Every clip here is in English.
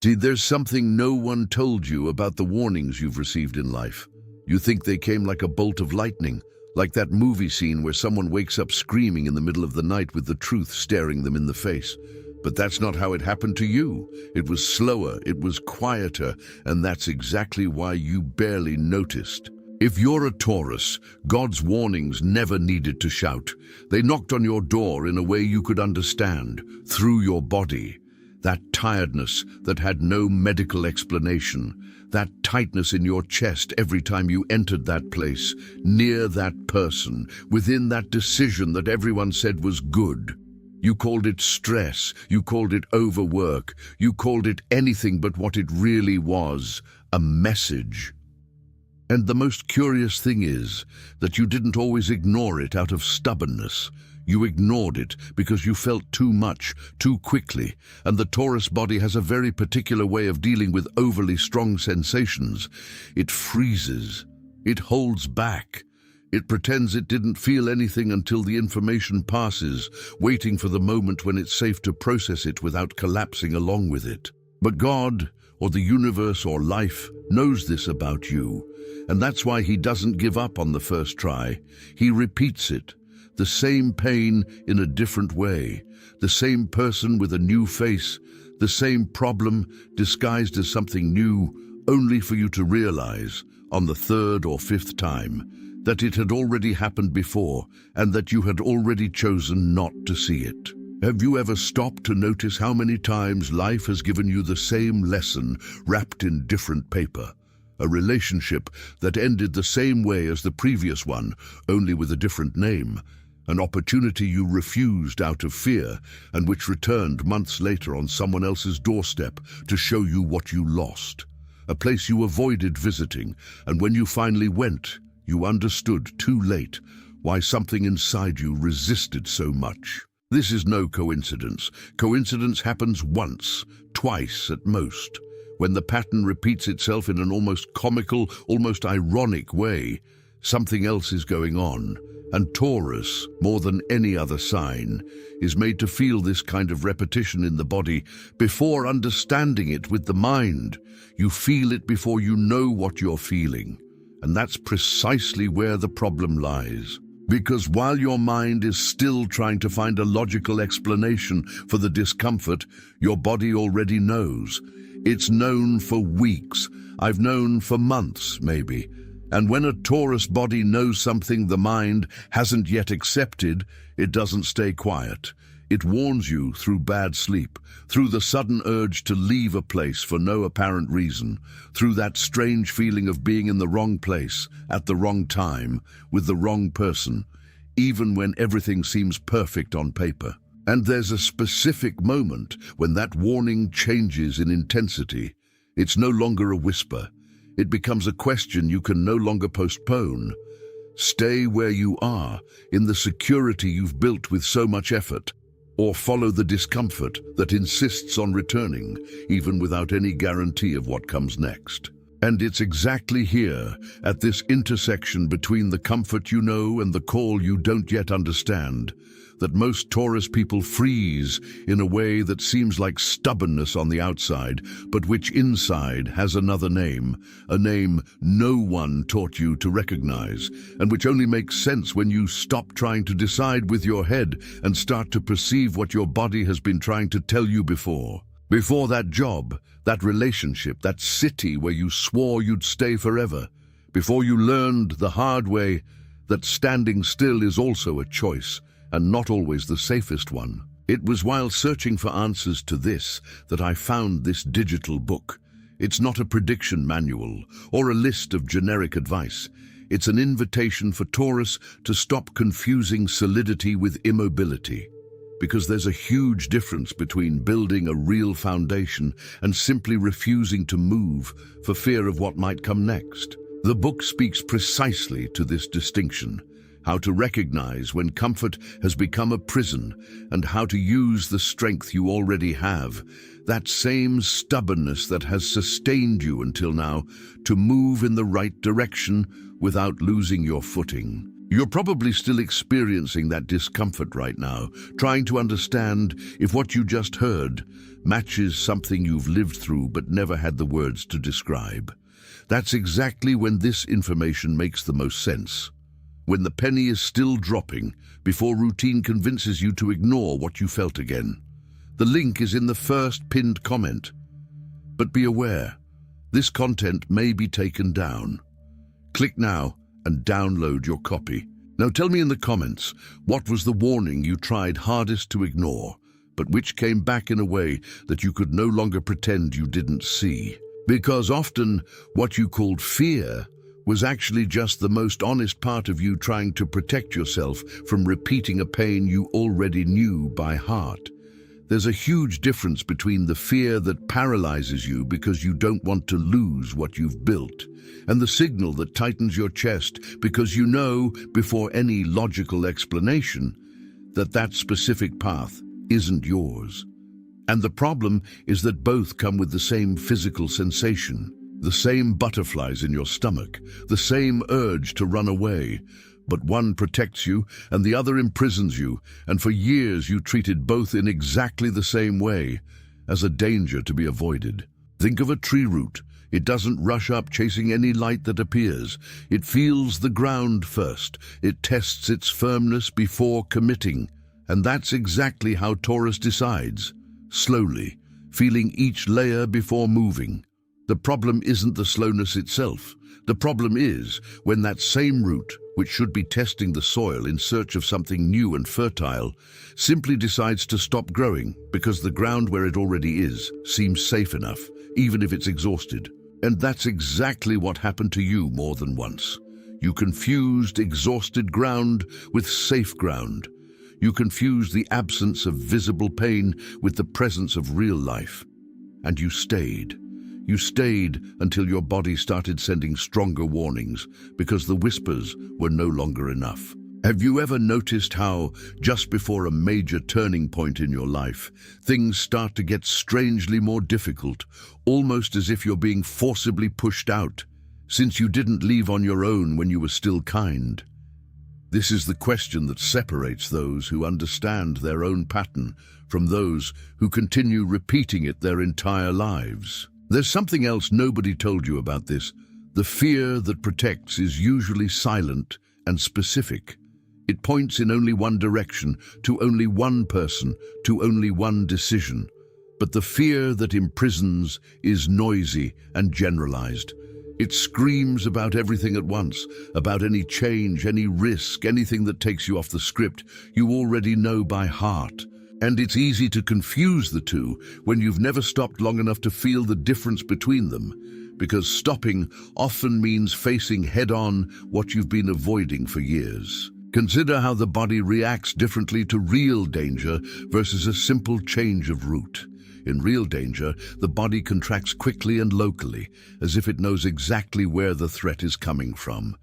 See, there's something no one told you about the warnings you've received in life. You think they came like a bolt of lightning, like that movie scene where someone wakes up screaming in the middle of the night with the truth staring them in the face. But that's not how it happened to you. It was slower, it was quieter, and that's exactly why you barely noticed. If you're a Taurus, God's warnings never needed to shout. They knocked on your door in a way you could understand, through your body. That tiredness that had no medical explanation, that tightness in your chest every time you entered that place, near that person, within that decision that everyone said was good. You called it stress, you called it overwork, you called it anything but what it really was, a message. And the most curious thing is that you didn't always ignore it out of stubbornness. You ignored it because you felt too much, too quickly, and the Taurus body has a very particular way of dealing with overly strong sensations. It freezes. It holds back. It pretends it didn't feel anything until the information passes, waiting for the moment when it's safe to process it without collapsing along with it. But God, or the universe or life, knows this about you, and that's why He doesn't give up on the first try. He repeats it. The same pain in a different way, the same person with a new face, the same problem disguised as something new, only for you to realize, on the third or fifth time, that it had already happened before and that you had already chosen not to see it. Have you ever stopped to notice how many times life has given you the same lesson wrapped in different paper? A relationship that ended the same way as the previous one, only with a different name. An opportunity you refused out of fear and which returned months later on someone else's doorstep to show you what you lost. A place you avoided visiting, and when you finally went, you understood too late why something inside you resisted so much. This is no coincidence. Coincidence happens once, twice at most. When the pattern repeats itself in an almost comical, almost ironic way, something else is going on. And Taurus, more than any other sign, is made to feel this kind of repetition in the body before understanding it with the mind. You feel it before you know what you're feeling. And that's precisely where the problem lies. Because while your mind is still trying to find a logical explanation for the discomfort, your body already knows. It's known for weeks. I've known for months, maybe. And when a Taurus body knows something the mind hasn't yet accepted, it doesn't stay quiet. It warns you through bad sleep, through the sudden urge to leave a place for no apparent reason, through that strange feeling of being in the wrong place, at the wrong time, with the wrong person, even when everything seems perfect on paper. And there's a specific moment when that warning changes in intensity. It's no longer a whisper. It becomes a question you can no longer postpone. Stay where you are, in the security you've built with so much effort, or follow the discomfort that insists on returning, even without any guarantee of what comes next. And it's exactly here, at this intersection between the comfort you know and the call you don't yet understand, that most Taurus people freeze in a way that seems like stubbornness on the outside, but which inside has another name, a name no one taught you to recognize, and which only makes sense when you stop trying to decide with your head and start to perceive what your body has been trying to tell you before. Before that job, that relationship, that city where you swore you'd stay forever. Before you learned the hard way that standing still is also a choice, and not always the safest one. It was while searching for answers to this that I found this digital book. It's not a prediction manual or a list of generic advice. It's an invitation for Taurus to stop confusing solidity with immobility. Because there's a huge difference between building a real foundation and simply refusing to move for fear of what might come next. The book speaks precisely to this distinction. How to recognize when comfort has become a prison, and how to use the strength you already have, that same stubbornness that has sustained you until now, to move in the right direction without losing your footing. You're probably still experiencing that discomfort right now, trying to understand if what you just heard matches something you've lived through but never had the words to describe. That's exactly when this information makes the most sense. When the penny is still dropping, before routine convinces you to ignore what you felt again. The link is in the first pinned comment. But be aware, this content may be taken down. Click now and download your copy. Now tell me in the comments, what was the warning you tried hardest to ignore, but which came back in a way that you could no longer pretend you didn't see? Because often, what you called fear was actually just the most honest part of you trying to protect yourself from repeating a pain you already knew by heart. There's a huge difference between the fear that paralyzes you because you don't want to lose what you've built, and the signal that tightens your chest because you know, before any logical explanation, that that specific path isn't yours. And the problem is that both come with the same physical sensation, the same butterflies in your stomach, the same urge to run away. But one protects you and the other imprisons you, and for years you treated both in exactly the same way, as a danger to be avoided. Think of a tree root. It doesn't rush up chasing any light that appears. It feels the ground first. It tests its firmness before committing. And that's exactly how Taurus decides, slowly, feeling each layer before moving. The problem isn't the slowness itself. The problem is when that same root, which should be testing the soil in search of something new and fertile, simply decides to stop growing because the ground where it already is seems safe enough, even if it's exhausted. And that's exactly what happened to you more than once. You confused exhausted ground with safe ground. You confused the absence of visible pain with the presence of real life. And you stayed. You stayed until your body started sending stronger warnings because the whispers were no longer enough. Have you ever noticed how, just before a major turning point in your life, things start to get strangely more difficult, almost as if you're being forcibly pushed out, since you didn't leave on your own when you were still kind? This is the question that separates those who understand their own pattern from those who continue repeating it their entire lives. There's something else nobody told you about this. The fear that protects is usually silent and specific. It points in only one direction, to only one person, to only one decision. But the fear that imprisons is noisy and generalized. It screams about everything at once, about any change, any risk, anything that takes you off the script you already know by heart. And it's easy to confuse the two when you've never stopped long enough to feel the difference between them, because stopping often means facing head-on what you've been avoiding for years. Consider how the body reacts differently to real danger versus a simple change of route. In real danger, the body contracts quickly and locally, as if it knows exactly where the threat is coming from.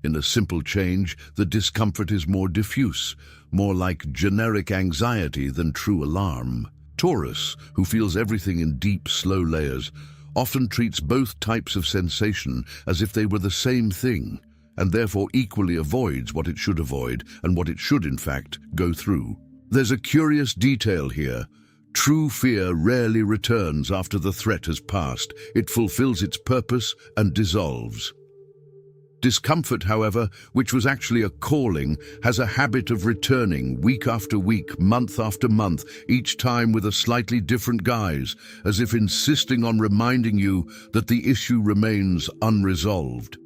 In a simple change, the discomfort is more diffuse, more like generic anxiety than true alarm. Taurus, who feels everything in deep, slow layers, often treats both types of sensation as if they were the same thing, and therefore equally avoids what it should avoid and what it should, in fact, go through. There's a curious detail here. True fear rarely returns after the threat has passed. It fulfills its purpose and dissolves. Discomfort, however, which was actually a calling, has a habit of returning week after week, month after month, each time with a slightly different guise, as if insisting on reminding you that the issue remains unresolved.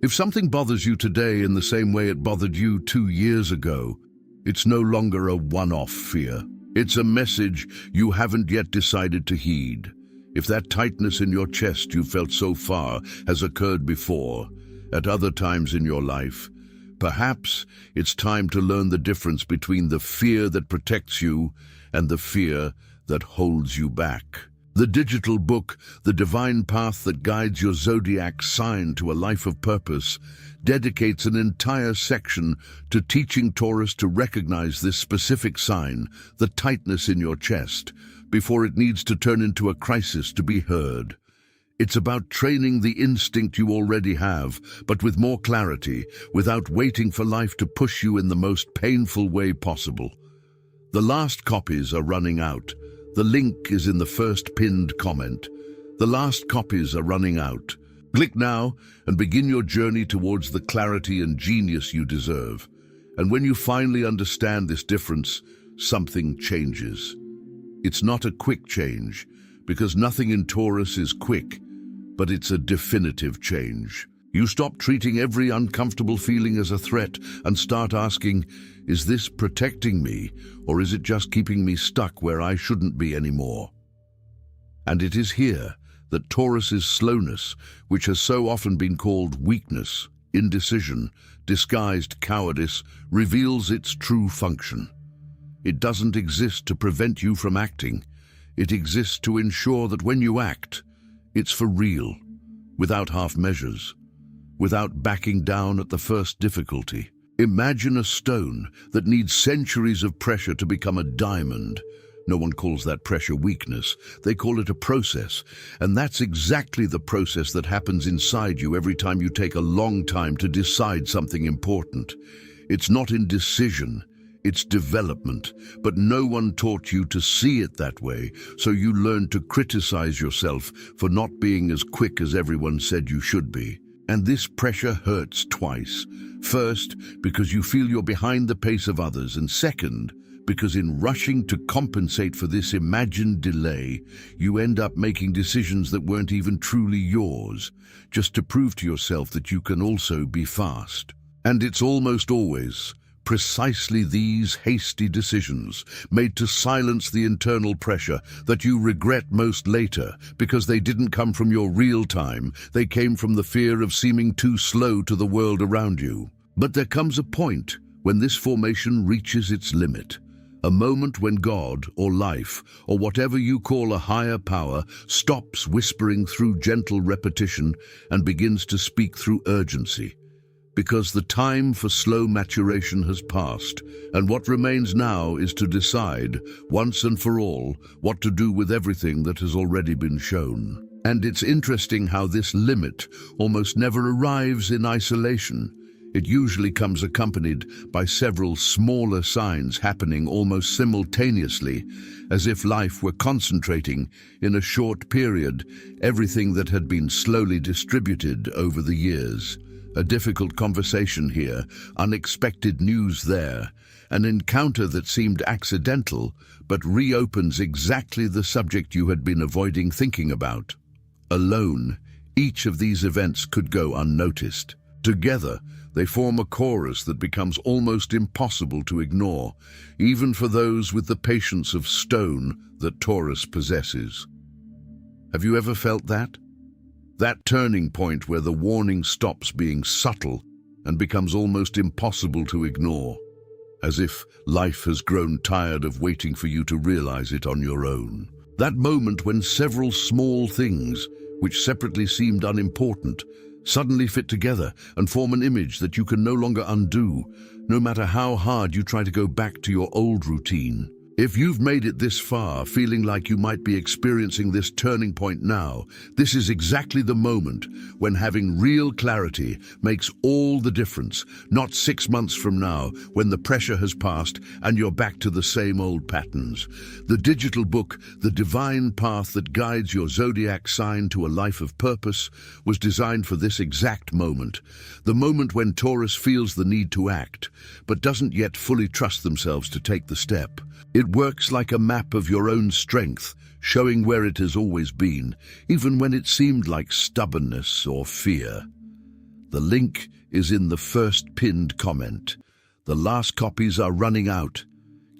If something bothers you today in the same way it bothered you 2 years ago, it's no longer a one-off fear. It's a message you haven't yet decided to heed. If that tightness in your chest you felt so far has occurred before, at other times in your life, perhaps it's time to learn the difference between the fear that protects you and the fear that holds you back. The digital book, The Divine Path That Guides Your Zodiac Sign to a Life of Purpose, dedicates an entire section to teaching Taurus to recognize this specific sign, the tightness in your chest, before it needs to turn into a crisis to be heard. It's about training the instinct you already have, but with more clarity, without waiting for life to push you in the most painful way possible. The last copies are running out. The link is in the first pinned comment. The last copies are running out. Click now and begin your journey towards the clarity and genius you deserve. And when you finally understand this difference, something changes. It's not a quick change, because nothing in Taurus is quick, but it's a definitive change. You stop treating every uncomfortable feeling as a threat and start asking, is this protecting me, or is it just keeping me stuck where I shouldn't be anymore? And it is here that Taurus's slowness, which has so often been called weakness, indecision, disguised cowardice, reveals its true function. It doesn't exist to prevent you from acting. It exists to ensure that when you act, it's for real, without half measures, without backing down at the first difficulty. Imagine a stone that needs centuries of pressure to become a diamond. No one calls that pressure weakness. They call it a process. And that's exactly the process that happens inside you every time you take a long time to decide something important. It's not indecision, it's development. But no one taught you to see it that way, so you learned to criticize yourself for not being as quick as everyone said you should be. And this pressure hurts twice. First, because you feel you're behind the pace of others, and second, because in rushing to compensate for this imagined delay, you end up making decisions that weren't even truly yours, just to prove to yourself that you can also be fast. And it's almost always precisely these hasty decisions, made to silence the internal pressure, that you regret most later, because they didn't come from your real time. They came from the fear of seeming too slow to the world around you. But there comes a point when this formation reaches its limit. A moment when God, or life, or whatever you call a higher power, stops whispering through gentle repetition and begins to speak through urgency. Because the time for slow maturation has passed, and what remains now is to decide, once and for all, what to do with everything that has already been shown. And it's interesting how this limit almost never arrives in isolation. It usually comes accompanied by several smaller signs happening almost simultaneously, as if life were concentrating, in a short period, everything that had been slowly distributed over the years. A difficult conversation here, unexpected news there, an encounter that seemed accidental, but reopens exactly the subject you had been avoiding thinking about. Alone, each of these events could go unnoticed. Together, they form a chorus that becomes almost impossible to ignore, even for those with the patience of stone that Taurus possesses. Have you ever felt that? That turning point where the warning stops being subtle and becomes almost impossible to ignore, as if life has grown tired of waiting for you to realize it on your own. That moment when several small things, which separately seemed unimportant, suddenly fit together and form an image that you can no longer undo, no matter how hard you try to go back to your old routine. If you've made it this far, feeling like you might be experiencing this turning point now, this is exactly the moment when having real clarity makes all the difference, not 6 months from now, when the pressure has passed and you're back to the same old patterns. The digital book, The Divine Path That Guides Your Zodiac Sign to a Life of Purpose, was designed for this exact moment, the moment when Taurus feels the need to act, but doesn't yet fully trust themselves to take the step. It works like a map of your own strength, showing where it has always been, even when it seemed like stubbornness or fear. The link is in the first pinned comment. The last copies are running out.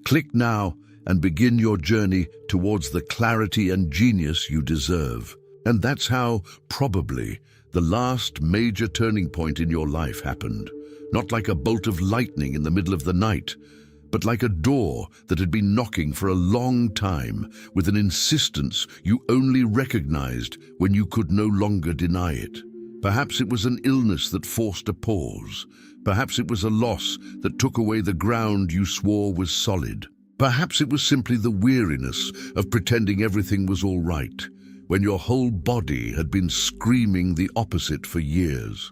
Click now and begin your journey towards the clarity and genius you deserve. And that's how, probably, the last major turning point in your life happened. Not like a bolt of lightning in the middle of the night, but like a door that had been knocking for a long time, with an insistence you only recognized when you could no longer deny it. Perhaps it was an illness that forced a pause. Perhaps it was a loss that took away the ground you swore was solid. Perhaps it was simply the weariness of pretending everything was all right. when your whole body had been screaming the opposite for years.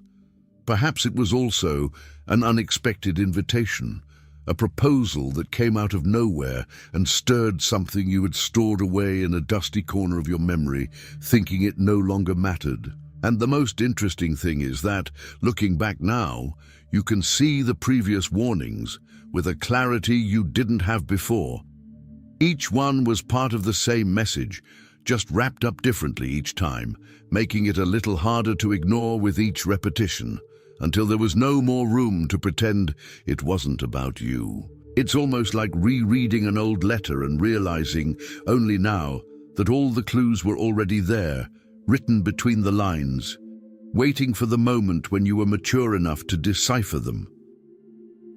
Perhaps it was also an unexpected invitation, a proposal that came out of nowhere and stirred something you had stored away in a dusty corner of your memory, thinking it no longer mattered. And the most interesting thing is that, looking back now, you can see the previous warnings with a clarity you didn't have before. Each one was part of the same message, just wrapped up differently each time, making it a little harder to ignore with each repetition, until there was no more room to pretend it wasn't about you. It's almost like rereading an old letter and realizing, only now, that all the clues were already there, written between the lines, waiting for the moment when you were mature enough to decipher them.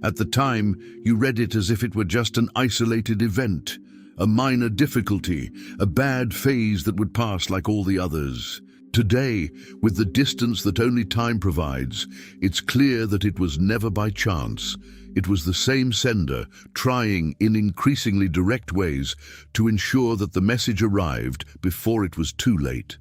At the time, you read it as if it were just an isolated event, a minor difficulty, a bad phase that would pass like all the others. Today, with the distance that only time provides, it's clear that it was never by chance. It was the same sender, trying in increasingly direct ways to ensure that the message arrived before it was too late.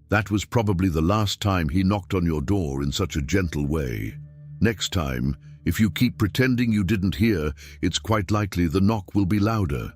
That was probably the last time he knocked on your door in such a gentle way. Next time, if you keep pretending you didn't hear, it's quite likely the knock will be louder,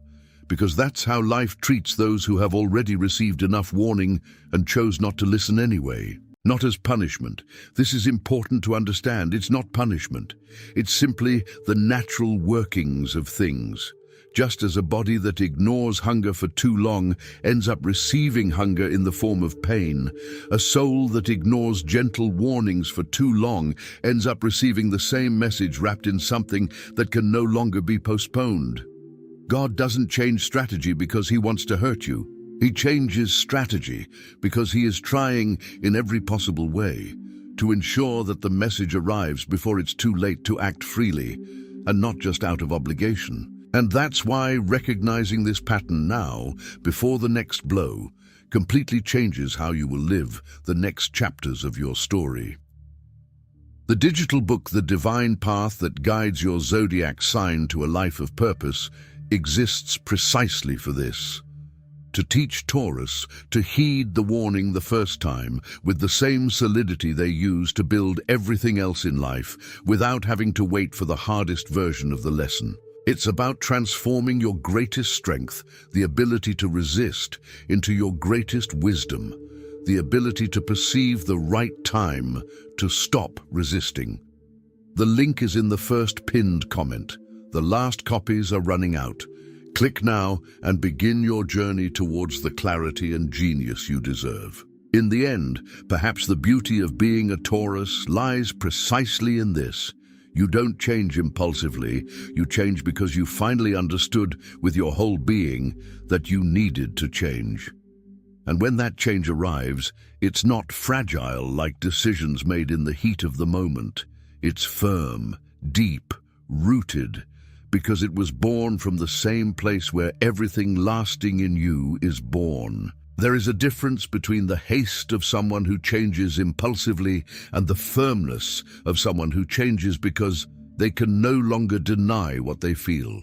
because that's how life treats those who have already received enough warning and chose not to listen anyway. Not as punishment. This is important to understand. It's not punishment. It's simply the natural workings of things. Just as a body that ignores hunger for too long ends up receiving hunger in the form of pain, a soul that ignores gentle warnings for too long ends up receiving the same message wrapped in something that can no longer be postponed. God doesn't change strategy because he wants to hurt you. He changes strategy because he is trying in every possible way to ensure that the message arrives before it's too late to act freely and not just out of obligation. And that's why recognizing this pattern now, before the next blow, completely changes how you will live the next chapters of your story. The digital book, The Divine Path That Guides Your Zodiac Sign to a Life of Purpose, exists precisely for this. To teach Taurus to heed the warning the first time with the same solidity they use to build everything else in life without having to wait for the hardest version of the lesson. It's about transforming your greatest strength, the ability to resist, into your greatest wisdom, the ability to perceive the right time to stop resisting. The link is in the first pinned comment. The last copies are running out. Click now and begin your journey towards the clarity and genius you deserve. In the end, perhaps the beauty of being a Taurus lies precisely in this. You don't change impulsively, you change because you finally understood with your whole being that you needed to change. And when that change arrives, it's not fragile like decisions made in the heat of the moment. It's firm, deep, rooted, because it was born from the same place where everything lasting in you is born. There is a difference between the haste of someone who changes impulsively and the firmness of someone who changes because they can no longer deny what they feel.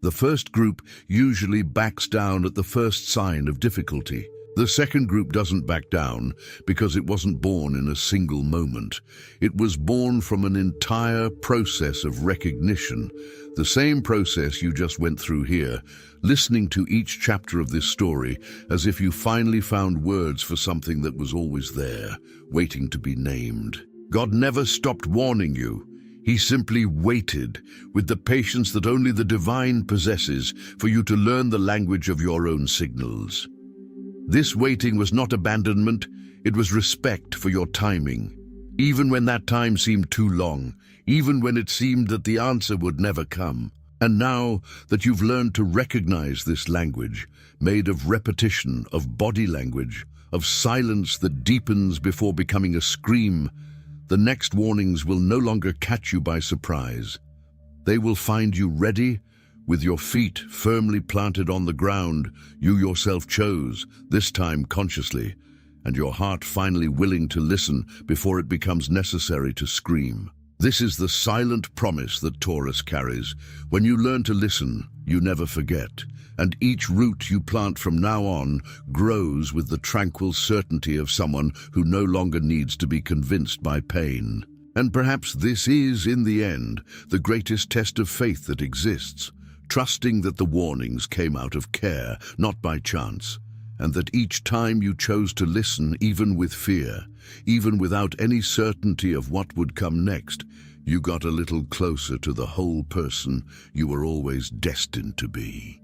The first group usually backs down at the first sign of difficulty. The second group doesn't back down because it wasn't born in a single moment. It was born from an entire process of recognition, the same process you just went through here, listening to each chapter of this story as if you finally found words for something that was always there, waiting to be named. God never stopped warning you. He simply waited, with the patience that only the divine possesses, for you to learn the language of your own signals. This waiting was not abandonment, it was respect for your timing. Even when that time seemed too long, even when it seemed that the answer would never come. And now that you've learned to recognize this language, made of repetition, of body language, of silence that deepens before becoming a scream, the next warnings will no longer catch you by surprise. They will find you ready, with your feet firmly planted on the ground you yourself chose, this time consciously, and your heart finally willing to listen before it becomes necessary to scream. This is the silent promise that Taurus carries. When you learn to listen, you never forget. And each root you plant from now on grows with the tranquil certainty of someone who no longer needs to be convinced by pain. And perhaps this is, in the end, the greatest test of faith that exists, trusting that the warnings came out of care, not by chance, and that each time you chose to listen, even with fear, even without any certainty of what would come next, you got a little closer to the whole person you were always destined to be.